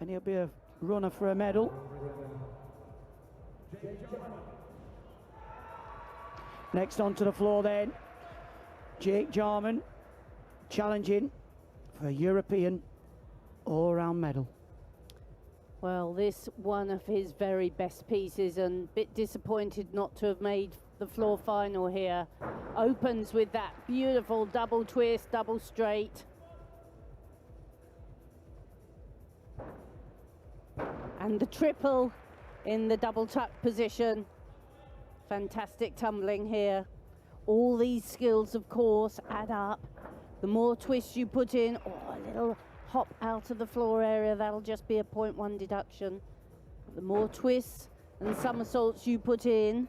and he'll be a runner for a medal. Next onto the floor then, Jarman challenging for a European all-round medal. Well, this one of his very best pieces, and a bit disappointed not to have made the floor final here. Opens with that beautiful double twist, double straight. And the triple in the double tuck position. Fantastic tumbling here. All these skills, of course, add up. The more twists you put in, or a little hop out of the floor area, that'll just be a 0.1 deduction. The more twists and somersaults you put in,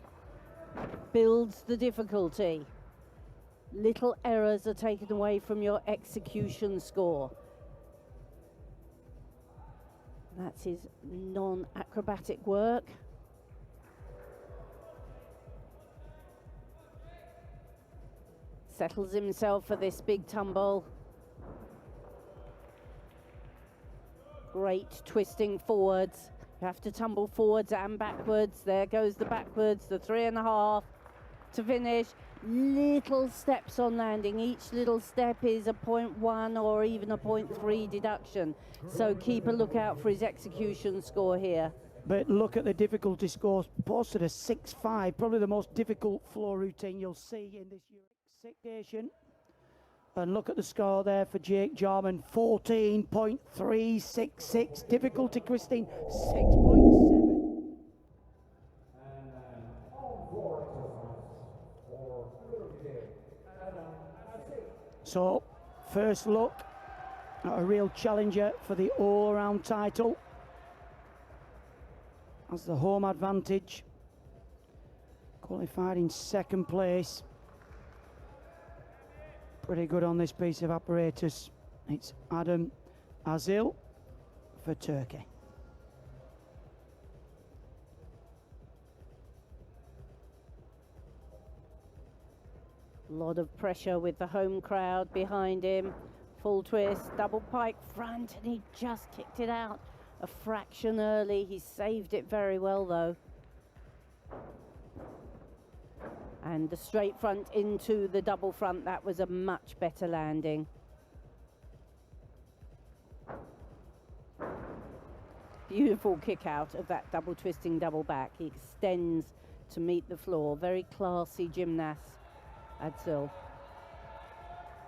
builds the difficulty. Little errors are taken away from your execution score. That's his non-acrobatic work. Settles himself for this big tumble. Great twisting forwards. You have to tumble forwards and backwards. There goes the backwards, the 3.5 to finish. Little steps on landing. Each little step is a 0.1 or even a 0.3 deduction. So keep a lookout for his execution score here. But look at the difficulty scores, posted a 6.5, probably the most difficult floor routine you'll see in this station. And look at the score there for Jarman, 14.366, difficulty twisting 6.7. So, first look at a real challenger for the all-around title. Has the home advantage. Qualified in second place. Pretty good on this piece of apparatus. It's Adem Asil for Turkey. A lot of pressure with the home crowd behind him. Full twist, double pike front, and he just kicked it out a fraction early. He saved it very well though. And the straight front into the double front, that was a much better landing. Beautiful kick out of that double twisting double back. He extends to meet the floor. Very classy gymnast, Asil.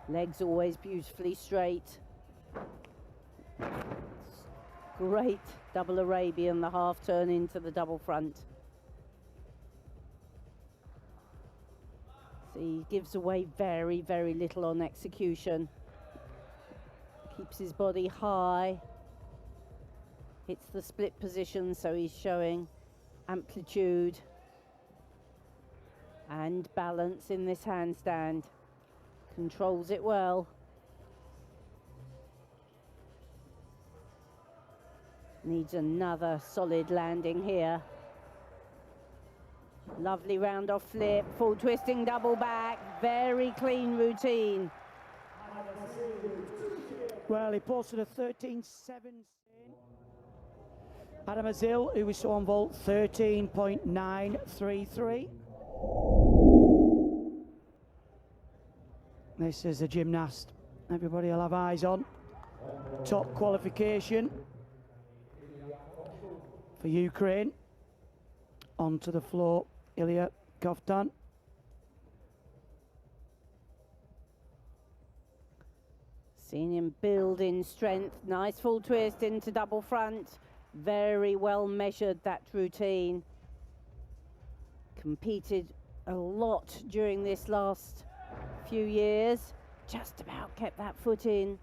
Legs always beautifully straight. Great double Arabian, the half turn into the double front. So he gives away very, very little on execution. Keeps his body high. Hits the split position, so he's showing amplitude and balance in this handstand. Controls it well. Needs another solid landing here. Lovely round off flip, full twisting double back, very clean routine. Well, he posted a 13.7. Adem Asil, who we saw on vault, 13.933. This is a gymnast everybody will have eyes on. Top qualification for Ukraine. Onto the floor, Ilya Kovtun. Seen him build in strength. Nice full twist into double front. Very well measured, that routine. Competed a lot during this last few years. Just about kept that foot in.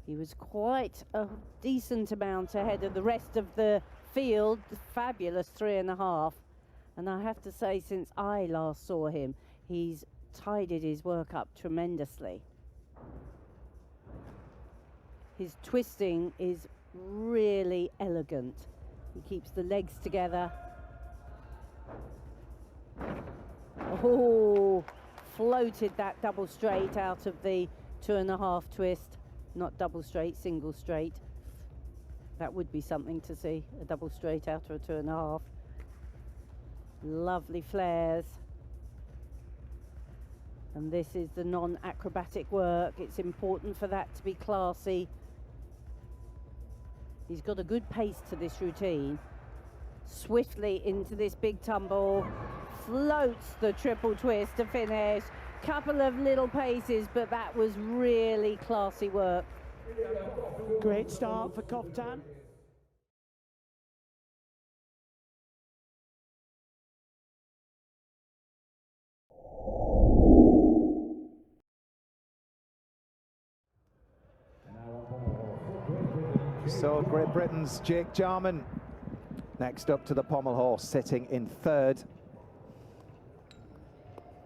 He was quite a decent amount ahead of the rest of the field. Fabulous 3.5. And I have to say, since I last saw him, he's tidied his work up tremendously. His twisting is really elegant. He keeps the legs together. Oh, floated that double straight out of the 2.5 twist. not double straight, single straight. That would be something to see, a double straight out of a 2.5. Lovely flares. And this is the non-acrobatic work. It's important for that to be classy. He's got a good pace to this routine. Swiftly into this big tumble, floats the triple twist to finish. Couple of little paces, but that was really classy work. Great start for Kovtun. So Great Britain's Jake Jarman next up to the Pommel Horse, sitting in third.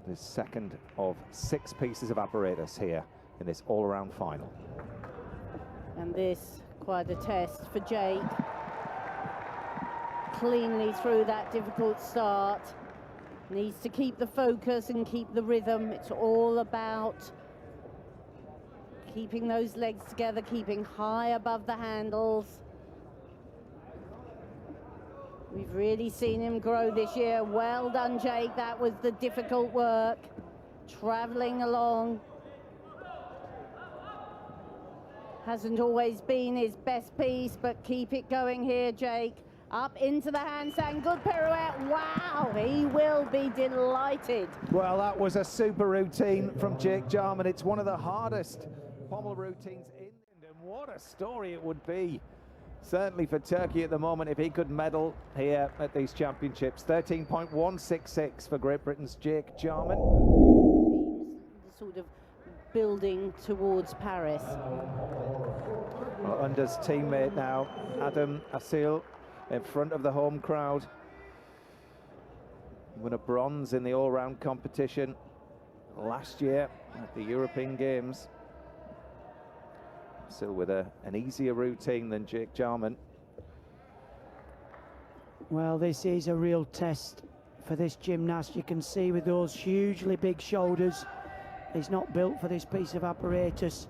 The second of 6 pieces of apparatus here in this all-around final. And this, quite a test for Jake. Cleanly through that difficult start. Needs to keep the focus and keep the rhythm. It's all about keeping those legs together, keeping high above the handles. We've really seen him grow this year. Well done, Jake. That was the difficult work. Traveling along. Hasn't always been his best piece, but keep it going here, Jake. Up into the handstand, good pirouette. Wow, he will be delighted. Well, that was a super routine from Jake Jarman. It's one of the hardest pommel routines in England, and what a story it would be, certainly for Turkey at the moment, if he could medal here at these championships. 13.166 for Great Britain's Jake Jarman. Teams sort of building towards Paris. Well, Under's teammate now, Adem, Asil, in front of the home crowd. Won a bronze in the all-round competition last year at the European Games. Still with an easier routine than Jake Jarman. Well, this is a real test for this gymnast. You can see with those hugely big shoulders, he's not built for this piece of apparatus.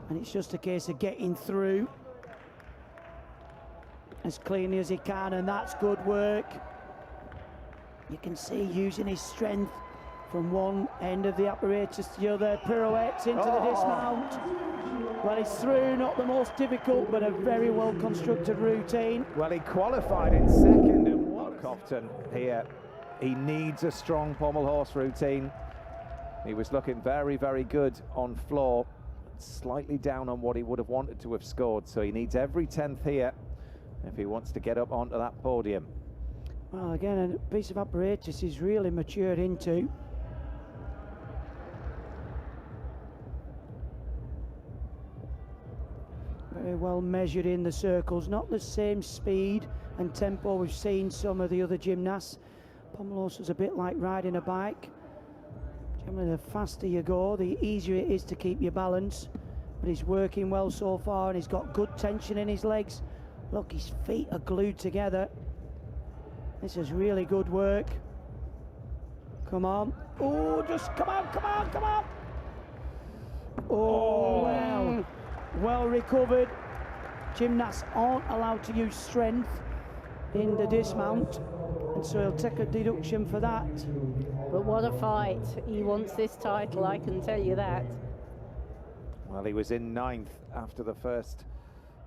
And it's just a case of getting through as cleanly as he can, and that's good work. You can see using his strength from one end of the apparatus to the other, pirouettes into the dismount. Well, he's through, not the most difficult, but a very well constructed routine. Well, he qualified in second, and what Kovtun here. He needs a strong Pommel Horse routine. He was looking very, very good on floor, slightly down on what he would have wanted to have scored, so he needs every 10th here if he wants to get up onto that podium. Well, again, a piece of apparatus he's really matured into. Very well measured in the circles, not the same speed and tempo we've seen some of the other gymnasts. Pommel Horse is a bit like riding a bike. Generally, the faster you go, the easier it is to keep your balance. But he's working well so far, and he's got good tension in his legs. Look, his feet are glued together. This is really good work. Come on. Oh, just come on, come on, come on. Oh, well. Well recovered. Gymnasts aren't allowed to use strength in the dismount, and so he'll take a deduction for that. But what a fight. He wants this title, I can tell you that. Well, he was in 9th after the first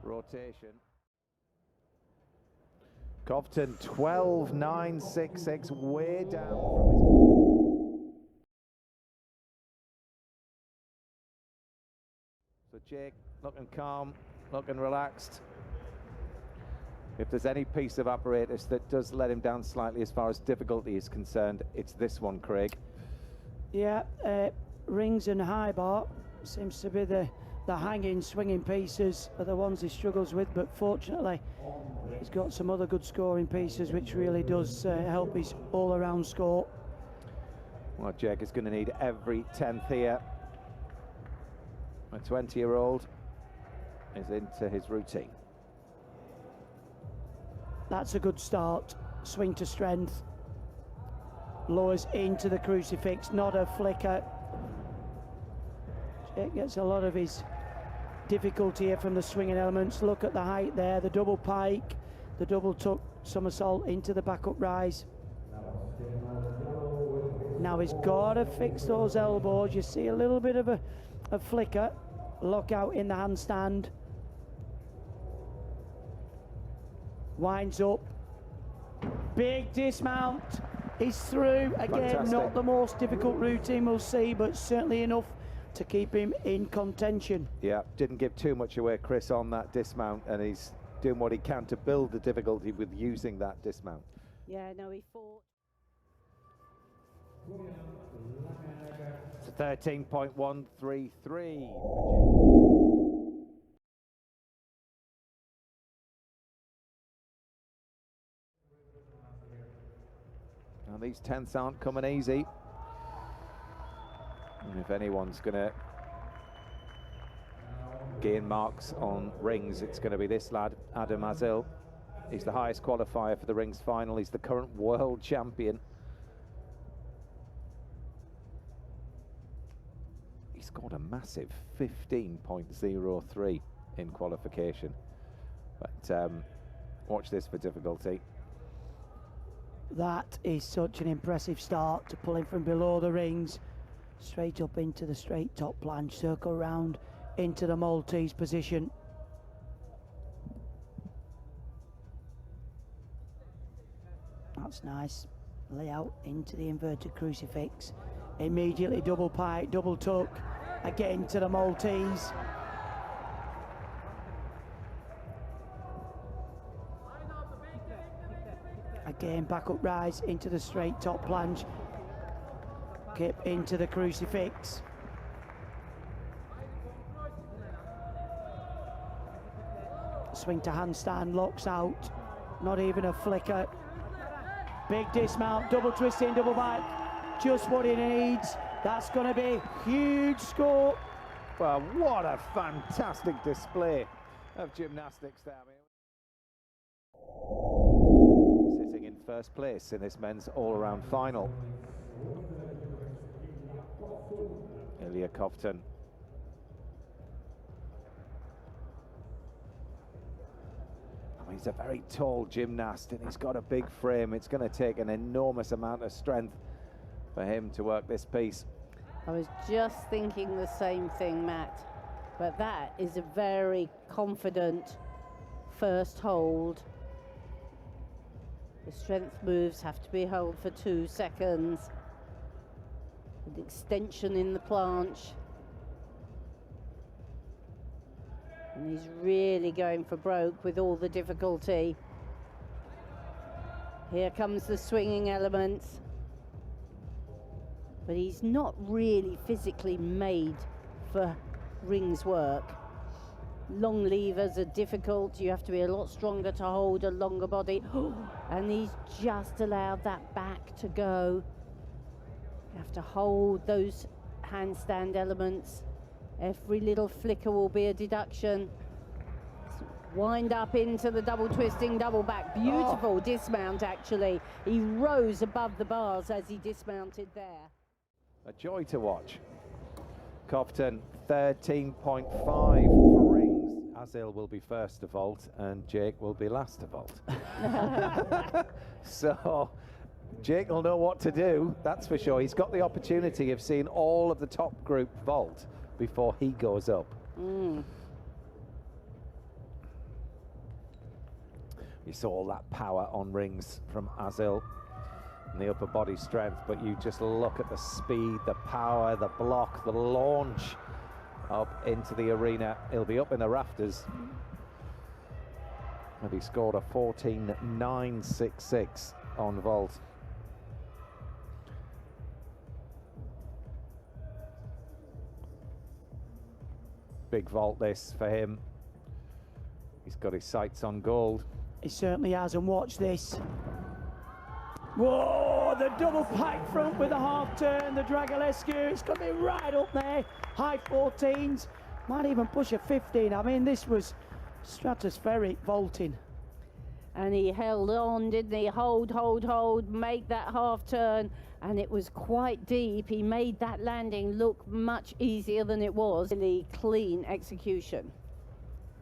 rotation. Kovtun 12.966, way down from his... So Jake looking calm, looking relaxed. If there's any piece of apparatus that does let him down slightly as far as difficulty is concerned, it's this one, Craig. Yeah, rings and high bar seems to be the hanging, swinging pieces are the ones he struggles with, but fortunately he's got some other good scoring pieces which really does help his all-around score. Well, Jake is going to need every 10th here. A 20-year-old is into his routine. That's a good start. Swing to strength. Lowers into the crucifix, not a flicker. Jake gets a lot of his difficulty here from the swinging elements. Look at the height there, the double pike, the double tuck somersault into the back up rise. Now he's got to fix those elbows. You see a little bit of a flicker. Lock out in the handstand. Winds up. Big dismount. He's through. Again, Fantastic. not the most difficult routine we'll see, but certainly enough to keep him in contention. Yeah, didn't give too much away, Chris, on that dismount, and he's doing what he can to build the difficulty with using that dismount. Yeah, no, he fought. It's 13.133. Now these 10ths aren't coming easy. And if anyone's going to gain marks on rings, it's going to be this lad, Adem Asil. He's the highest qualifier for the rings final. He's the current world champion. He scored a massive 15.03 in qualification. But watch this for difficulty. That is such an impressive start to pull him from below the rings, straight up into the straight top planche, circle round into the Maltese position. That's nice. Layout into the inverted crucifix. Immediately double pike, double tuck, again to the Maltese. Again, back up rise into the straight top planche. Kip into the crucifix. Swing to handstand, locks out. Not even a flicker. Big dismount, double twisting, double back. Just what he needs. That's going to be huge score. Well, what a fantastic display of gymnastics there. Sitting in first place in this men's all-around final. Kovtun. I mean, he's a very tall gymnast and he's got a big frame. It's going to take an enormous amount of strength for him to work this piece. I was just thinking the same thing, Matt, but that is a very confident first hold. The strength moves have to be held for 2 seconds. An extension in the planche. And he's really going for broke with all the difficulty. Here comes the swinging elements. But he's not really physically made for rings work. Long levers are difficult. You have to be a lot stronger to hold a longer body. And he's just allowed that back to go. You have to hold those handstand elements. Every little flicker will be a deduction. Wind up into the double twisting, double back. Beautiful dismount, actually. He rose above the bars as he dismounted there. A joy to watch. Kovtun 13.5 for rings. Asil will be first to vault and Jake will be last to vault. So Jake will know what to do, that's for sure. He's got the opportunity of seeing all of the top group vault before he goes up. You saw all that power on rings from Asil and the upper body strength, but you just look at the speed, the power, the block, the launch up into the arena. He'll be up in the rafters. And he scored a 14.966 on vault. Big vault this for him. He's got his sights on gold. He certainly has, and watch this. Whoa, the double pike front with the half turn, the Dragolescu. It's going to be right up there. High 14s, might even push a 15. I mean, this was stratospheric vaulting. And he held on, didn't he? Hold, hold, hold, make that half turn, and it was quite deep. He made that landing look much easier than it was. Really clean execution.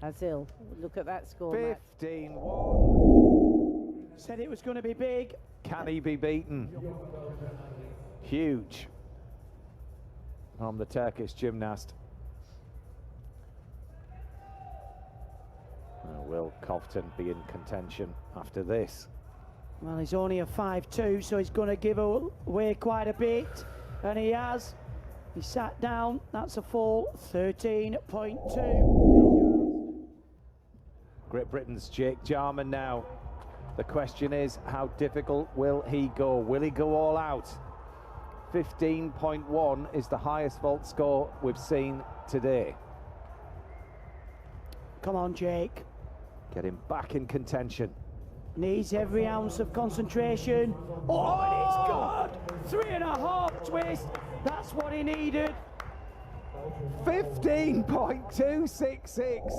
Asil, look at that score. 15-1. Said it was going to be big. Can he be beaten? Huge from the Turkish gymnast. Will Kovtun be in contention after this? Well, he's only a 5'2", so he's going to give away quite a bit, and he has. He sat down. That's a full 13.2. Great Britain's Jake Jarman now. The question is, how difficult will he go? Will he go all out? 15.1 is the highest vault score we've seen today. Come on, Jake. Get him back in contention. Needs every ounce of concentration. Oh, and it's good! 3.5 twist. That's what he needed. 15.266.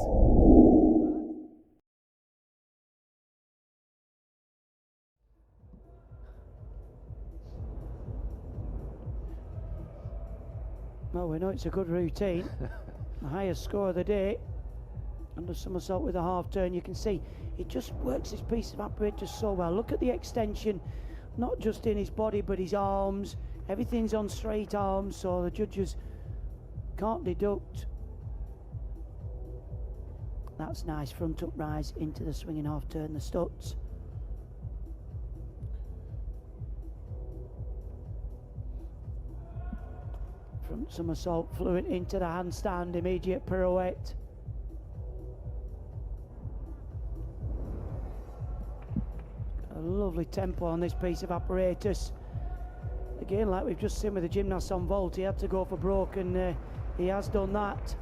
Well, we know it's a good routine. The highest score of the day. Under somersault with a half turn, you can see he just works his piece of apparatus so well. Look at the extension, not just in his body but his arms. Everything's on straight arms, so the judges can't deduct. That's nice front up rise into the swinging half turn, the studs. Front somersault, fluent into the handstand, immediate pirouette. A lovely tempo on this piece of apparatus. Again, like we've just seen with the gymnast on vault, he had to go for broke, and he has done that.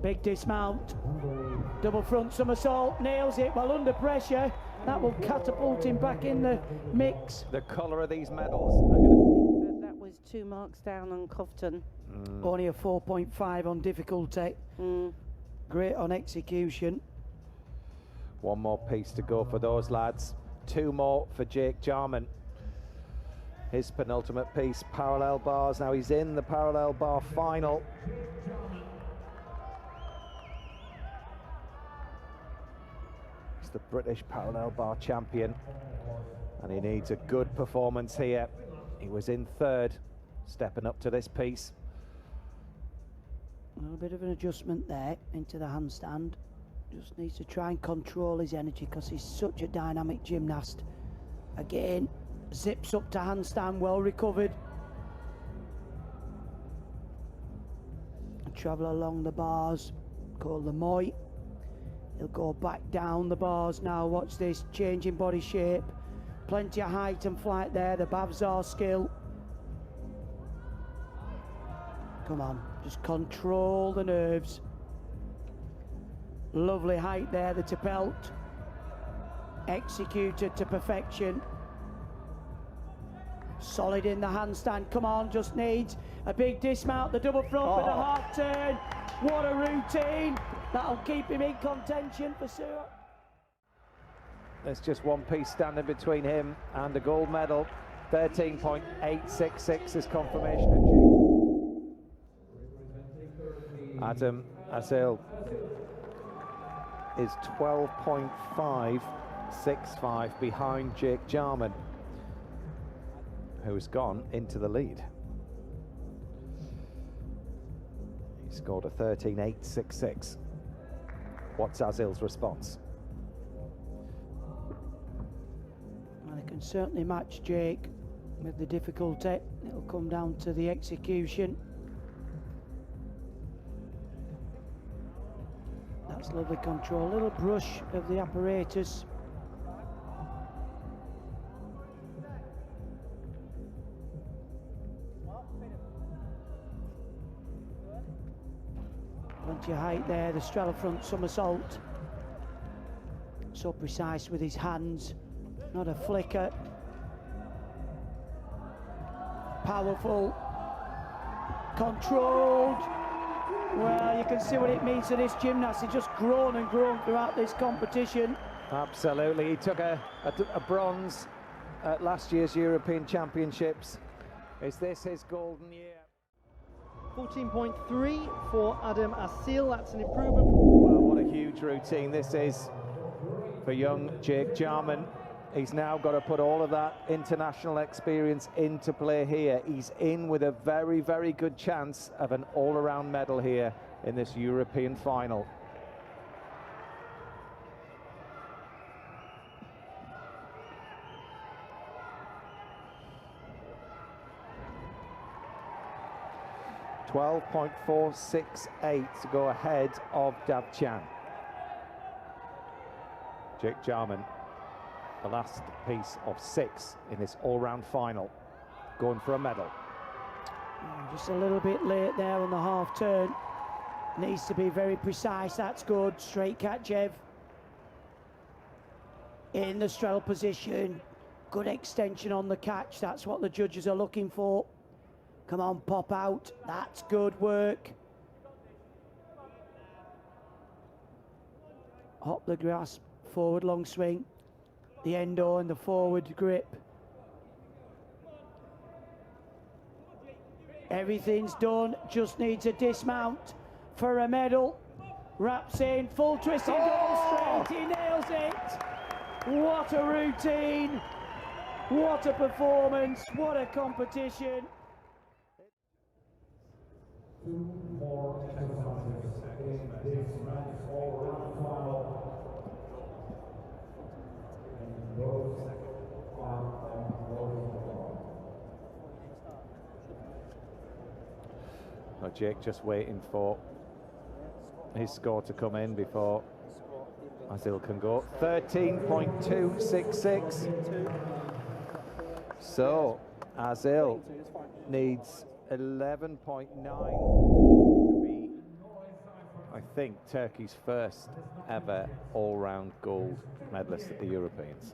Big dismount, double front somersault, nails it well under pressure. That will catapult him back in the mix. The colour of these medals. That was 2 marks down on Kovtun. Only a 4.5 on difficulty. Great on execution. One more piece to go for those lads. 2 more for Jake Jarman. His penultimate piece, parallel bars. Now he's in the parallel bar final. He's the British parallel bar champion, and he needs a good performance here. He was in 3rd, stepping up to this piece. A little bit of an adjustment there into the handstand. Just needs to try and control his energy because he's such a dynamic gymnast. Again, zips up to handstand, well recovered. Travel along the bars, called the Moi. He'll go back down the bars now. Watch this, changing body shape. Plenty of height and flight there, the Bavzar skill. Come on, just control the nerves. Lovely height there, the Tapelt. Executed to perfection. Solid in the handstand. Come on, just needs a big dismount, the double front with a half turn. What a routine. That'll keep him in contention for sure. There's just one piece standing between him and the gold medal. 13.866 is confirmation of Jake. Adem Asil is 12.565 behind Jake Jarman, who's gone into the lead. He scored a 13.866. What's Asil's response? Well, they can certainly match Jake with the difficulty. It'll come down to the execution. That's lovely control. A little brush of the apparatus. Plenty of height there, the straddle front somersault. So precise with his hands, not a flicker. Powerful, controlled, Well, you can see what it means to this gymnast. He's just grown and grown throughout this competition. Absolutely. He took a bronze at last year's European Championships. Is this his golden year? 14.3 for Adem Asil. That's an improvement. Well, what a huge routine this is for young Jake Jarman. He's now got to put all of that international experience into play here. He's in with a very, very good chance of an all-around medal here in this European final. .468 to go ahead of Davchan. Jake Jarman, the last piece of 6 in this all-round final, going for a medal. Just a little bit late there on the half turn. Needs to be very precise. That's good. Straight Kachev. In the straddle position. Good extension on the catch. That's what the judges are looking for. Come on, pop out. That's good work. Hop the grasp. Forward long swing. The endo and the forward grip. Everything's done, just needs a dismount for a medal. Wraps in, full twist in double straight, he nails it. What a routine, what a performance, what a competition. Now Jake just waiting for his score to come in before Asil can go. 13.266. So Asil needs 11.9 to be, I think, Turkey's first ever all-round gold medalist at the Europeans.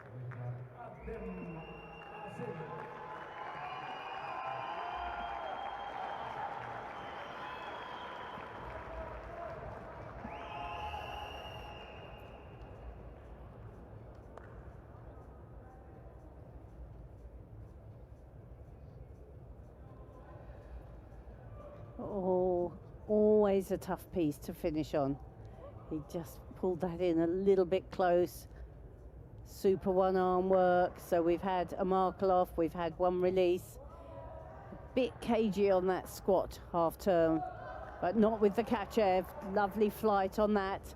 Oh, always a tough piece to finish on. He just pulled that in a little bit close. Super one-arm work. So we've had a marker off, we've had one release. A bit cagey on that squat half turn, but not with the Kachev. Lovely flight on that.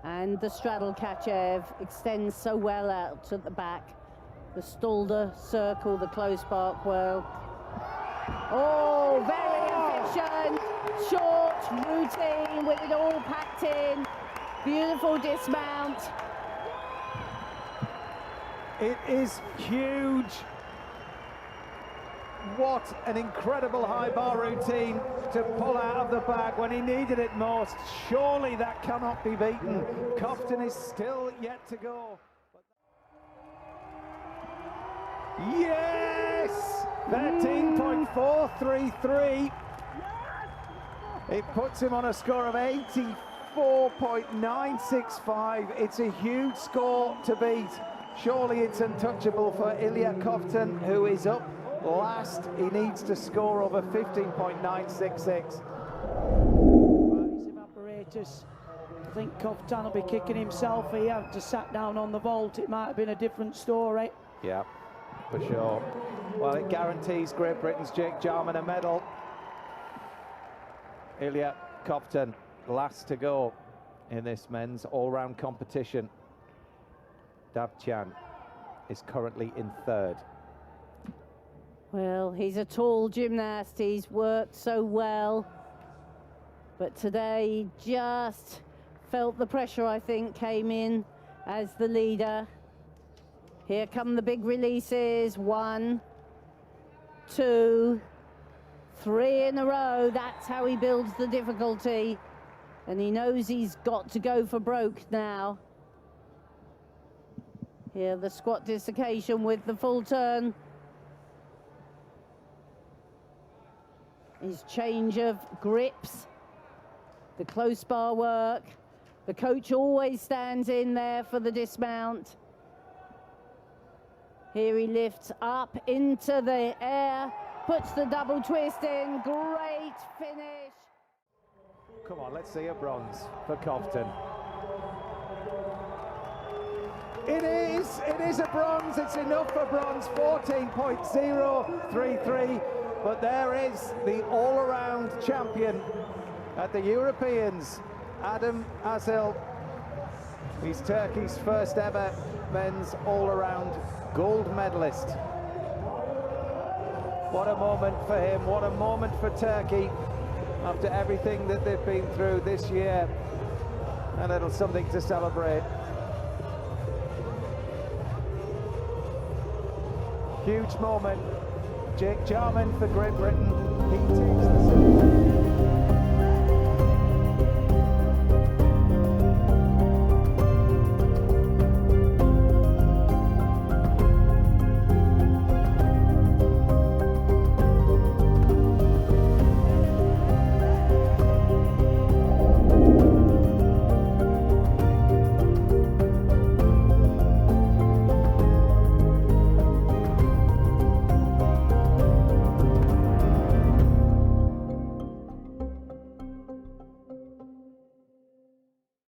And the straddle Kachev extends so well out at the back. The Stalder circle, the close spark well. Oh, very efficient, short routine with it all packed in. Beautiful dismount. It is huge. What an incredible high bar routine to pull out of the bag when he needed it most. Surely that cannot be beaten. Kovtun is still yet to go. Yes! 13.433. It puts him on a score of 84.965. It's a huge score to beat. Surely it's untouchable for Ilya Kovtun, who is up last. He needs to score over 15.966. Apparatus. I think Kovtun will be kicking himself. He had to sat down on the vault. It might have been a different story. Yeah, for sure. Well, it guarantees Great Britain's Jake Jarman a medal. Ilya Kovtun, last to go in this men's all-round competition. Davchan is currently in 3rd. Well, he's a tall gymnast. He's worked so well. But today he just felt the pressure, I think, came in as the leader. Here come the big releases. 1, 2, 3 in a row. That's how he builds the difficulty. And he knows he's got to go for broke now. Here, the squat dislocation with the full turn. His change of grips. the close bar work. The coach always stands in there for the dismount. Here he lifts up into the air, puts the double twist in, great finish. Come on, let's see a bronze for Kovtun. It is a bronze, it's enough for bronze, 14.033, but there is the all-around champion at the Europeans, Adem Asil. He's Turkey's first ever men's all-around gold medalist. What a moment for him, what a moment for Turkey after everything that they've been through this year, and it'll something to celebrate. Huge moment. Jarman for Great Britain. He takes the